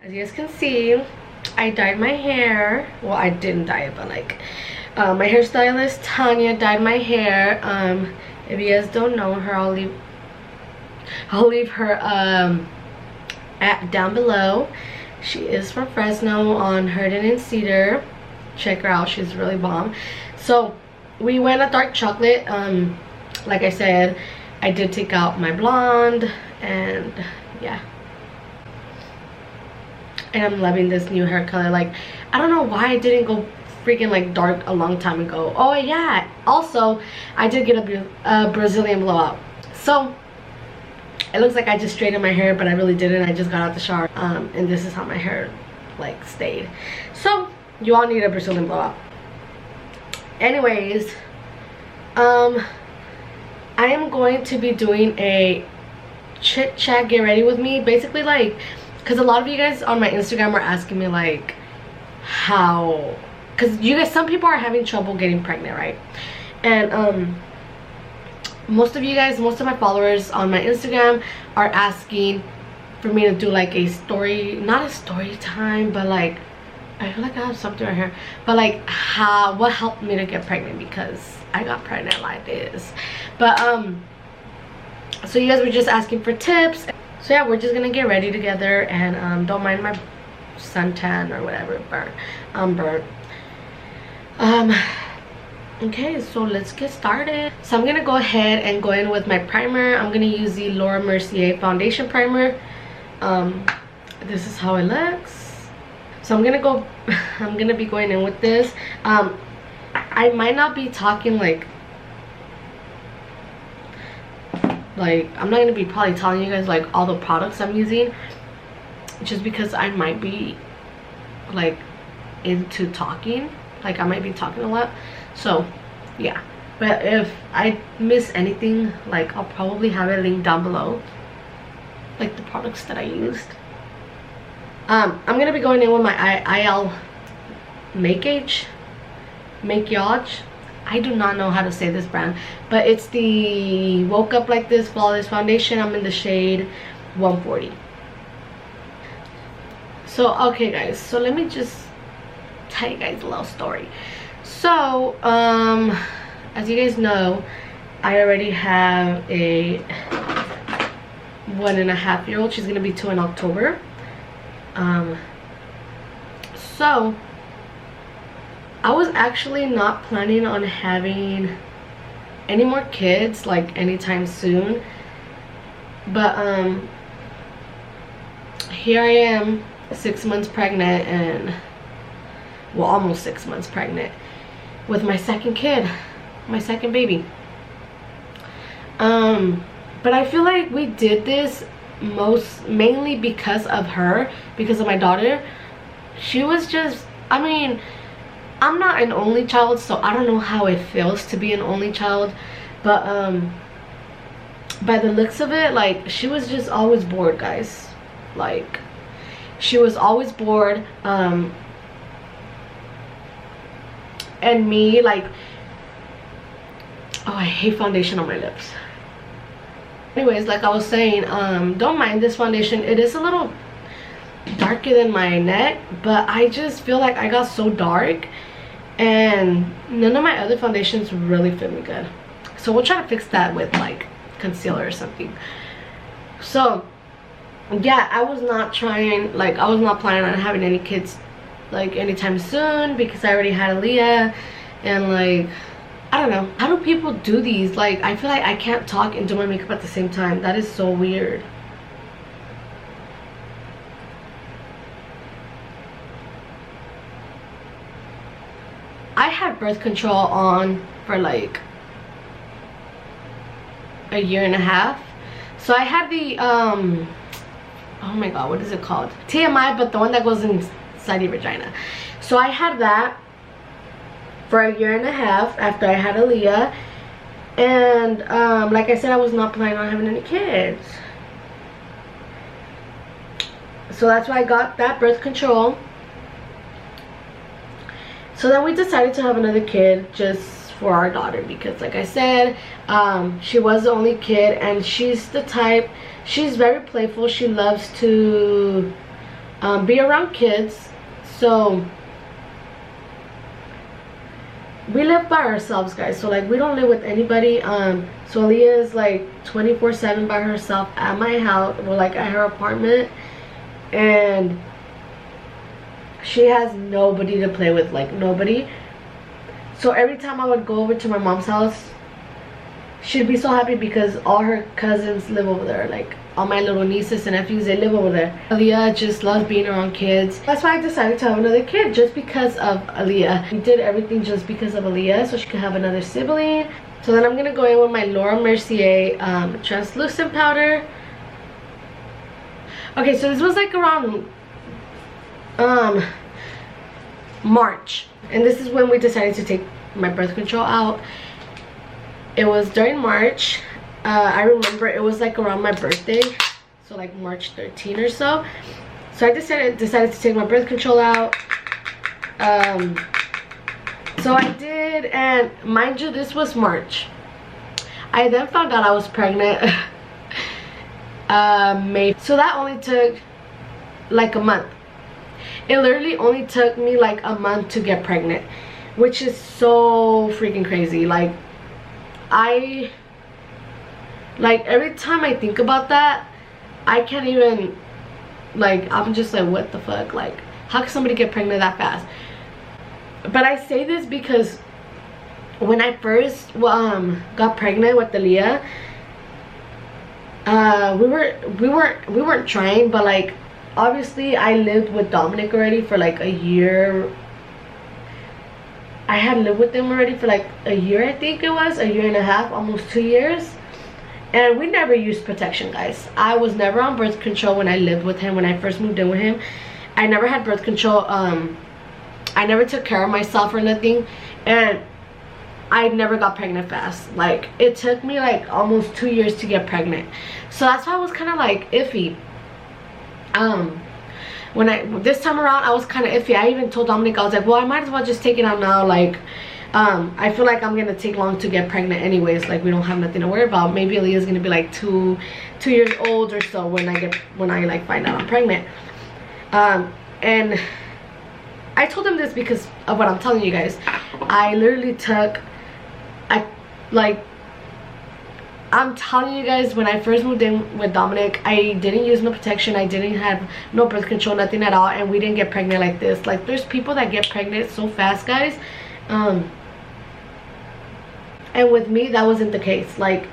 As you guys can see, I dyed my hair. Well, I didn't dye it, but like my hairstylist Tanya dyed my hair. If you guys don't know her, I'll leave her down below. She is from Fresno on Herndon and Cedar. Check her out, she's really bomb. So we went a dark chocolate. Like I said, I did take out my blonde, and yeah, and I'm loving this new hair color. Like, I don't know why I didn't go freaking like dark a long time ago. Oh yeah, also I did get a Brazilian blowout, so it looks like I just straightened my hair, but I really didn't. I just got out the shower, and this is how my hair like stayed. So you all need a Brazilian blowout. Anyways, I am going to be doing a chit chat get ready with me, basically, like, because a lot of you guys on my Instagram are asking me like how, because you guys, some people are having trouble getting pregnant, right? And most of you guys, most of my followers on my Instagram are asking for me to do like a story, not a story time, but like, I feel like I have something right here, but like what helped me to get pregnant, because I got pregnant like this. But so you guys were just asking for tips. So yeah, we're just gonna get ready together, and don't mind my suntan or whatever, burnt. Okay, so let's get started. So I'm gonna go ahead and go in with my primer. I'm gonna use the Laura Mercier foundation primer. This is how it looks. So I'm gonna be going in with this. I might not be talking like I'm not gonna be probably telling you guys like all the products I'm using, just because I might be like into talking, like I might be talking a lot. So yeah, but if I miss anything, like I'll probably have it linked down below, like the products that I used. I'm gonna be going in with my IL Makeage. I do not know how to say this brand, but it's the Woke Up Like This Flawless Foundation. I'm in the shade 140. So okay guys, so let me just tell you guys a little story. So as you guys know, I already have a 1.5-year-old. She's gonna be 2 in October. So I was actually not planning on having any more kids like anytime soon, but here I am, 6 months pregnant, and well, almost 6 months pregnant with my second kid, my second baby. But I feel like we did this mainly because of her, because of my daughter. She was just, I mean, I'm not an only child, so I don't know how it feels to be an only child, but by the looks of it, like, she was just always bored, guys. Like, she was always bored. And me, like, oh, I hate foundation on my lips. Anyways, like I was saying, don't mind this foundation. It is a little darker than my neck, but I just feel like I got so dark, and none of my other foundations really fit me good. So we'll try to fix that with like concealer or something. So yeah, I was not planning on having any kids like anytime soon, because I already had Aaliyah, and like, I don't know, how do people do these? Like, I feel like I can't talk and do my makeup at the same time. That is so weird. I had birth control on for like a 1.5 years. So I had the oh my god, what is it called? TMI, but the one that goes inside your vagina. So I had that for a 1.5 years after I had Aaliyah, and like I said, I was not planning on having any kids. So that's why I got that birth control. So then we decided to have another kid just for our daughter, because like I said, she was the only kid, and she's the type, she's very playful. She loves to be around kids. So we live by ourselves, guys. So like we don't live with anybody. So Aaliyah is like 24/7 by herself at my house, well, like at her apartment, and she has nobody to play with, like nobody. So every time I would go over to my mom's house, she'd be so happy because all her cousins live over there. Like all my little nieces and nephews, they live over there. Aaliyah just loves being around kids. That's why I decided to have another kid, just because of Aaliyah. We did everything just because of Aaliyah, so she could have another sibling. So then I'm gonna go in with my Laura Mercier translucent powder. Okay, so this was like around March, and this is when we decided to take my birth control out. It was during March. I remember it was like around my birthday, so like March 13 or so. So I decided to take my birth control out. So I did, and mind you, this was March. I then found out I was pregnant May. So that only took like a month. It literally only took me like a month to get pregnant, which is so freaking crazy. Like every time I think about that, I can't even, like, I'm just like, what the fuck? Like, how can somebody get pregnant that fast? But I say this because when I first got pregnant with Aaliyah, we weren't trying, but like obviously I lived with Dominic already for like a year. I had lived with him already for like a year, I think it was a year and a half, almost 2 years, and we never used protection, guys. I was never on birth control when I lived with him. When I first moved in with him, I never had birth control. I never took care of myself or nothing, and I never got pregnant fast. Like it took me like almost 2 years to get pregnant, so that's why I was kind of like iffy. When this time around I was kind of iffy. I even told Dominic, I was like, well, I might as well just take it out now. Like I feel like I'm gonna take long to get pregnant anyways. Like we don't have nothing to worry about. Maybe Aaliyah's gonna be like two years old or so when I like find out I'm pregnant. And I told him this because of what I'm telling you guys. I literally took, I'm telling you guys, when I first moved in with Dominic, I didn't use no protection. I didn't have no birth control, nothing at all, and we didn't get pregnant like this. Like there's people that get pregnant so fast, guys. And with me, that wasn't the case. Like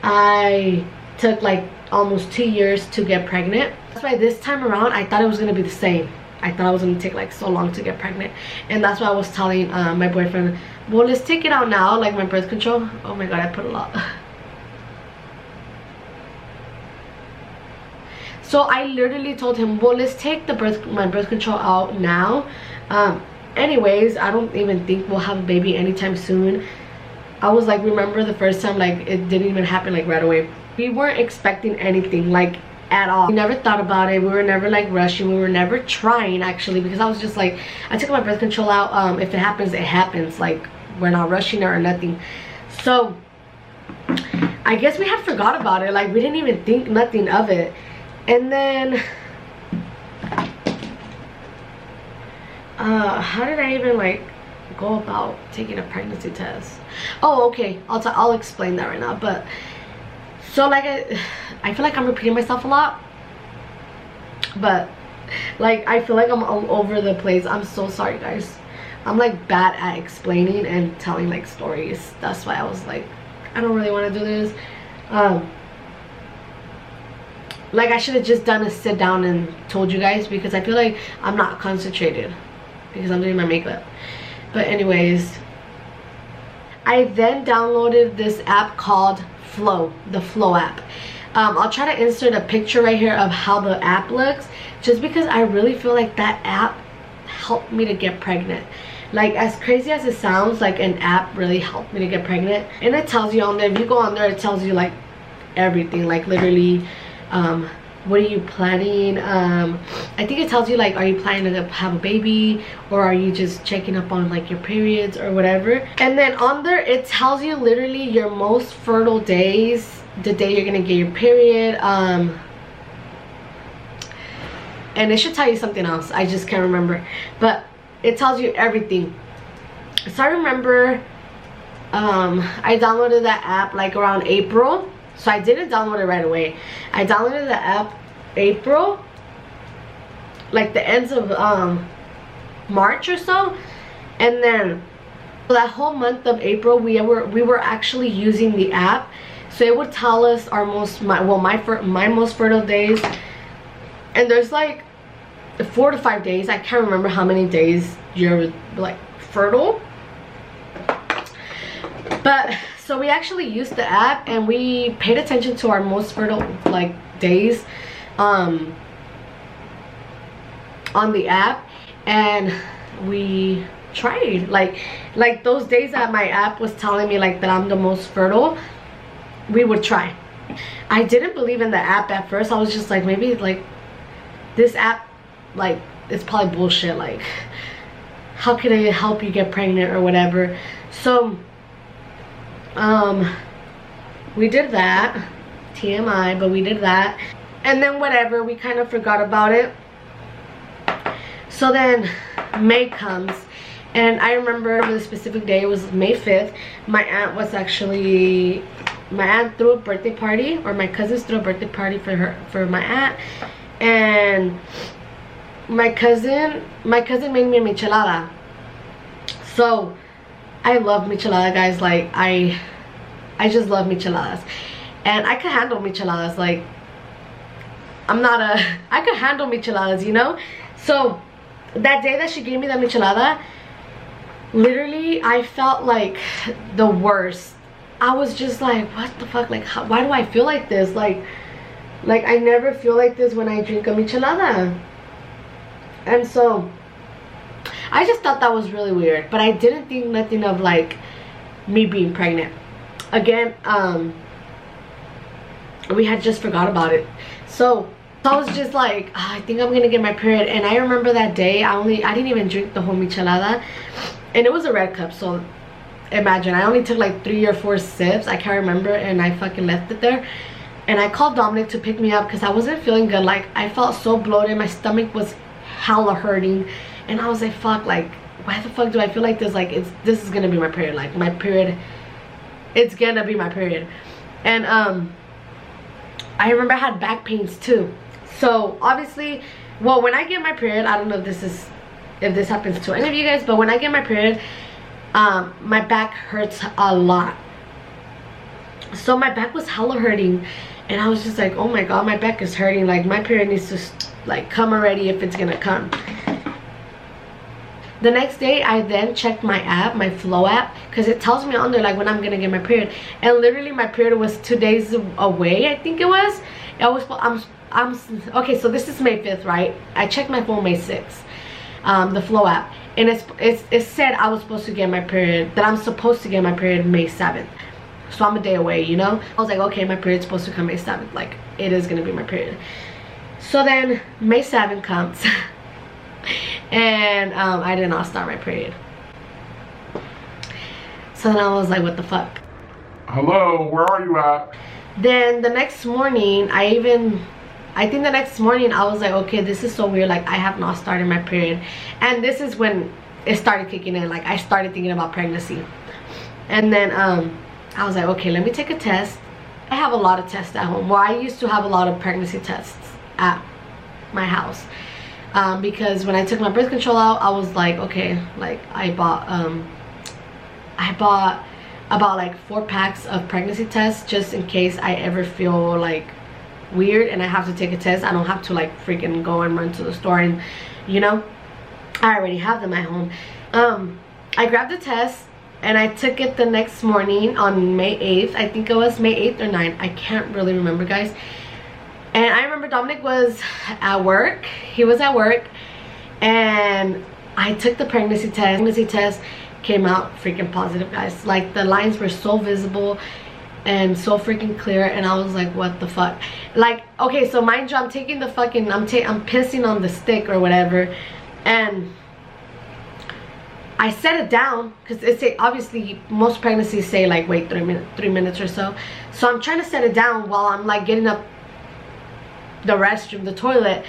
I took like almost 2 years to get pregnant. That's why this time around I thought it was gonna be the same. I thought I was gonna take like so long to get pregnant, and that's why I was telling my boyfriend, well, let's take it out now, like my birth control. Oh my god, I put a lot. So I literally told him, well, let's take my birth control out now. Anyways, I don't even think we'll have a baby anytime soon. I was like, remember the first time, like it didn't even happen like right away. We weren't expecting anything, like at all. We never thought about it. We were never like rushing. We were never trying, actually, because I was just like, I took my birth control out. If it happens, it happens. Like we're not rushing it or nothing. So I guess we had forgot about it. Like we didn't even think nothing of it. And then how did I even like go about taking a pregnancy test? Oh, okay, I'll explain that right now. But so like I feel like I'm repeating myself a lot, but like I feel like I'm all over the place. I'm so sorry, guys. I'm like bad at explaining and telling like stories. That's why I was like, I don't really want to do this. Like I should have just done a sit down and told you guys, because I feel like I'm not concentrated because I'm doing my makeup. But anyways, I then downloaded this app called Flow, the Flow app. I'll try to insert a picture right here of how the app looks, just because I really feel like that app helped me to get pregnant. Like as crazy as it sounds, like an app really helped me to get pregnant. And it tells you on there, if you go on there, it tells you like everything, like literally what are you planning. I think it tells you like, are you planning to have a baby, or are you just checking up on like your periods or whatever. And then on there it tells you literally your most fertile days, the day you're gonna get your period, and it should tell you something else. I just can't remember, but it tells you everything. So I remember I downloaded that app like around April. So I didn't download it right away. I downloaded the app April, like the ends of March or so, and then for that whole month of April we were actually using the app. So it would tell us our my most fertile days, and there's like 4 to 5 days. I can't remember how many days you're like fertile, but so we actually used the app and we paid attention to our most fertile like days on the app, and we tried like those days that my app was telling me like that I'm the most fertile, we would try. I didn't believe in the app at first. I was just like, maybe like this app, like it's probably bullshit, like how can it help you get pregnant or whatever. So we did that, TMI, but we did that, and then whatever, we kind of forgot about it. So then May comes, and I remember the specific day, it was May 5th. My aunt threw a birthday party, or my cousins threw a birthday party for my aunt, and my cousin made me a michelada. So I love michelada, guys. Like I just love micheladas, and I can handle micheladas. Like I can handle micheladas, you know. So that day that she gave me the michelada, literally I felt like the worst. I was just like, what the fuck, like why do I feel like this? Like I never feel like this when I drink a michelada. And so I just thought that was really weird, but I didn't think nothing of like me being pregnant. Again, we had just forgot about it. So I was just like, oh, I think I'm gonna get my period. And I remember that day I didn't even drink the whole michelada, and it was a red cup, so imagine I only took like 3 or 4 sips, I can't remember, and I fucking left it there. And I called Dominic to pick me up because I wasn't feeling good. Like I felt so bloated, my stomach was hella hurting, and I was like, fuck, like why the fuck do I feel like this? Like this is gonna be my period, like my period, it's gonna be my period. And I remember I had back pains too. So obviously, well, when I get my period, I don't know if this happens to any of you guys, but when I get my period, my back hurts a lot. So my back was hella hurting, and I was just like, oh my god, my back is hurting, like my period needs to like come already if it's gonna come. The next day I then checked my app, my Flow app, because it tells me on there like when I'm gonna get my period, and literally my period was 2 days away, I think it was. Okay, so this is May 5th, right? I checked my phone May 6th, the Flow app, and it said I was supposed to get my period, that I'm supposed to get my period May 7th. So I'm a day away, you know. I was like, okay, my period's supposed to come May 7th, like it is gonna be my period. So then May 7th comes and I did not start my period. So then I was like, what the fuck? Hello, where are you at? Then the next morning, I think the next morning I was like, okay, this is so weird, like I have not started my period. And this is when it started kicking in, like I started thinking about pregnancy. And then I was like, okay, let me take a test. I have a lot of tests at home. Well, I used to have a lot of pregnancy tests at my house, because when I took my birth control out, I was like, okay, like I bought about like 4 packs of pregnancy tests just in case I ever feel like weird and I have to take a test. I don't have to like freaking go and run to the store, and you know, I already have them at home. I grabbed the test and I took it the next morning on May 8th. I think it was May 8th or 9th. I can't really remember, guys. And I remember Dominic was at work. He was at work, and I took the pregnancy test. Pregnancy test came out freaking positive, guys. Like the lines were so visible and so freaking clear, and I was like, what the fuck? Like, okay, so mind you, I'm taking the fucking, I'm pissing on the stick or whatever, and I set it down because it say, obviously most pregnancies say like wait 3 minutes or so. So I'm trying to set it down while I'm like getting up the restroom, the toilet,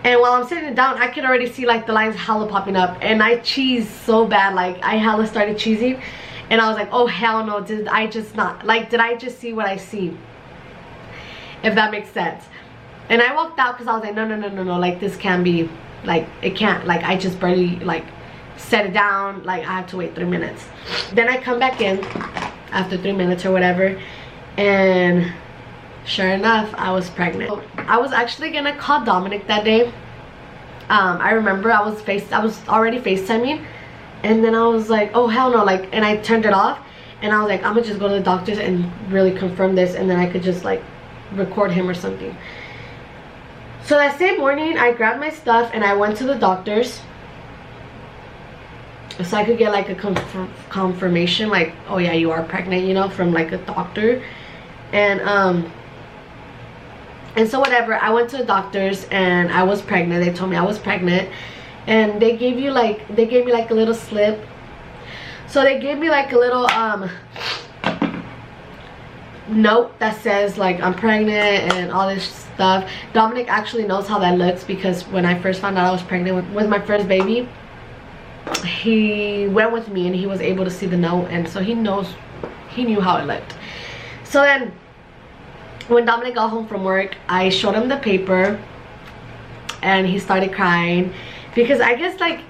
And while I'm sitting down, I could already see like the lines hella popping up, and I cheesed so bad. Like I hella started cheesing, and I was like, oh hell no, did I just see what I see? If that makes sense. And I walked out because I was like, no, like this can't be, like it can't, like I just barely like set it down, like I have to wait 3 minutes. Then I come back in after 3 minutes or whatever, and sure enough, I was pregnant. I was actually gonna call Dominic that day. I remember I was already FaceTiming, and then I was like, oh hell no, like, and I turned it off, and I was like, I'm gonna just go to the doctor's and really confirm this, and then I could just like record him or something. So that same morning, I grabbed my stuff and I went to the doctor's so I could get like a confirmation, like, oh yeah, you are pregnant, you know, from like a doctor. And so whatever, I went to the doctor's and I was pregnant. They told me I was pregnant, and they gave me like a little slip. So they gave me like a little note that says like I'm pregnant and all this stuff. Dominic actually knows how that looks, because when I first found out I was pregnant with my first baby, he went with me and he was able to see the note, and so he knew how it looked. So then when Dominic got home from work, I showed him the paper and he started crying, because I guess like,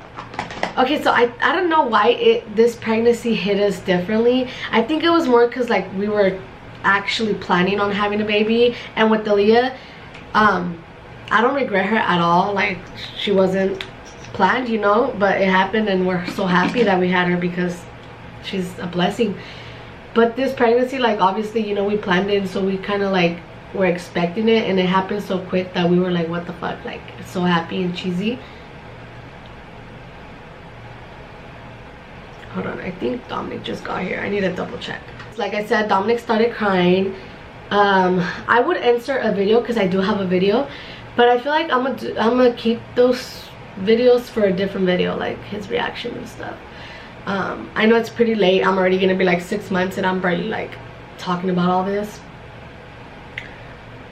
okay, so I don't know why this pregnancy hit us differently. I think it was more because like we were actually planning on having a baby, and with Aaliyah, I don't regret her at all. Like, she wasn't planned, you know, but it happened, and we're so happy that we had her because she's a blessing. But this pregnancy, like, obviously, you know, we planned it, so we kind of like were expecting it, and it happened so quick that we were like, what the fuck, like, so happy and cheesy. Hold on, I think Dominic just got here. I need to double check. Like I said, Dominic started crying. I would insert a video because I do have a video, but I feel like I'm gonna keep those videos for a different video, like his reaction and stuff. I know it's pretty late. I'm already gonna be like 6 months and I'm barely like talking about all this.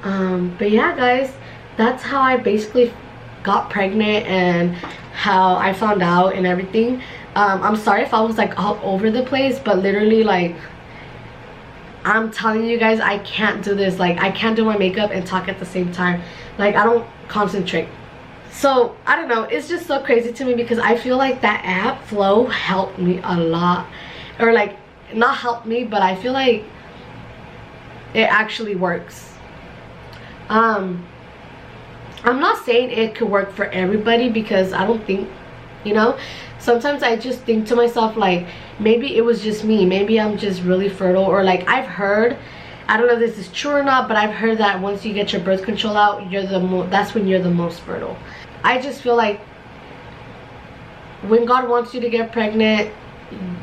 But yeah, guys, that's how I basically got pregnant and how I found out and everything. I'm sorry if I was like all over the place, but literally, like, I'm telling you guys, I can't do this. Like, I can't do my makeup and talk at the same time. Like, I don't concentrate. So I don't know, it's just so crazy to me, because I feel like that app Flow helped me a lot, or like, not helped me, but I feel like it actually works. I'm not saying it could work for everybody, because I don't think, you know, sometimes I just think to myself, like, maybe it was just me, maybe I'm just really fertile, or like, I've heard, I don't know if this is true or not, but I've heard that once you get your birth control out, that's when you're the most fertile. I just feel like when God wants you to get pregnant,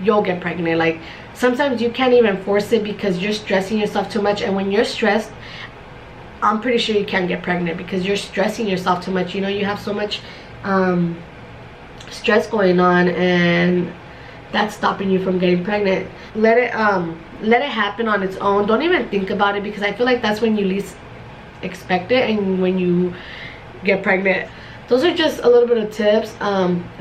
you'll get pregnant. Like, sometimes you can't even force it because you're stressing yourself too much, and when you're stressed, I'm pretty sure you can't get pregnant because you're stressing yourself too much. You know, you have so much stress going on, and that's stopping you from getting pregnant. Let it happen on its own. Don't even think about it, because I feel like that's when you least expect it, and when you get pregnant. Those are just a little bit of tips.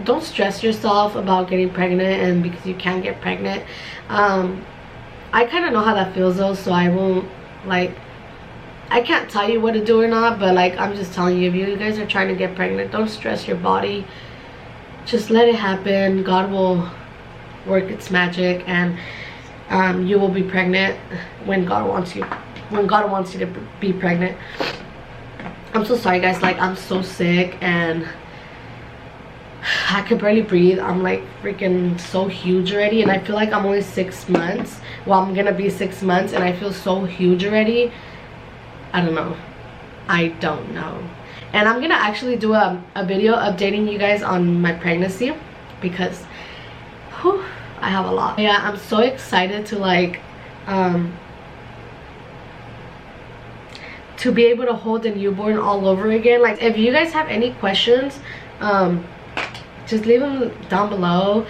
Don't stress yourself about getting pregnant and because you can't get pregnant. I kind of know how that feels though, so I won't, like, I can't tell you what to do or not, but like, I'm just telling you, if you guys are trying to get pregnant, don't stress your body. Just let it happen. God will work its magic, and you will be pregnant when God wants you. When God wants you to be pregnant. I'm so sorry, guys. Like, I'm so sick and I could barely breathe. I'm like freaking so huge already, and I feel like I'm only 6 months. Well, I'm gonna be 6 months, and I feel so huge already. I don't know. I don't know. And I'm gonna actually do a video updating you guys on my pregnancy, because whew, I have a lot. Yeah, I'm so excited to like to be able to hold a newborn all over again. Like, if you guys have any questions, just leave them down below.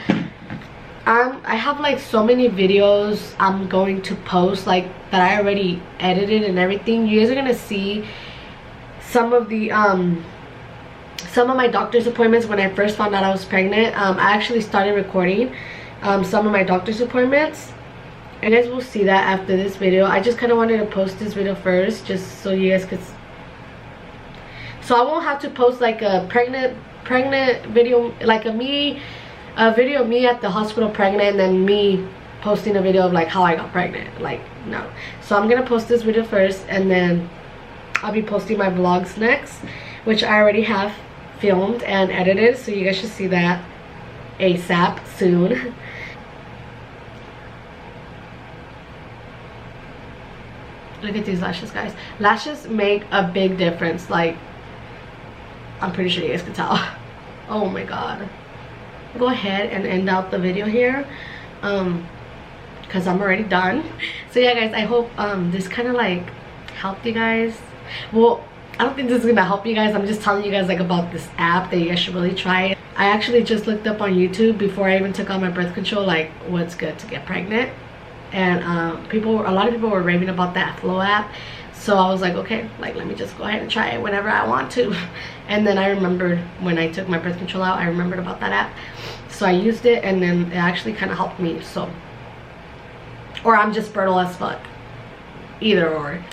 I have like so many videos I'm going to post, like, that I already edited and everything. You guys are gonna see some of the some of my doctor's appointments. When I first found out I was pregnant, I actually started recording some of my doctor's appointments. You guys will see that after this video. I just kind of wanted to post this video first, just so you guys could, so I won't have to post like a pregnant video, like a video of me at the hospital pregnant, and then me posting a video of like how I got pregnant. Like, no. So I'm gonna post this video first, and then I'll be posting my vlogs next, which I already have filmed and edited, so you guys should see that ASAP soon. Look at these lashes, guys. Lashes make a big difference. Like, I'm pretty sure you guys can tell. Oh my god. Go ahead and end out the video here, because I'm already done. So yeah, guys, I hope this kind of like helped you guys. Well, I don't think this is gonna help you guys. I'm just telling you guys like about this app that you guys should really try it. I actually just looked up on YouTube before I even took out my birth control, like what's good to get pregnant, and a lot of people were raving about that Flow app. So I was like, okay, like let me just go ahead and try it whenever I want to. And then I remembered when I took my birth control out, I remembered about that app, so I used it, and then it actually kind of helped me. So, or I'm just fertile as fuck, either or.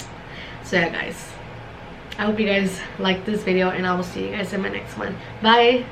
So yeah, guys, I hope you guys liked this video, and I will see you guys in my next one. Bye.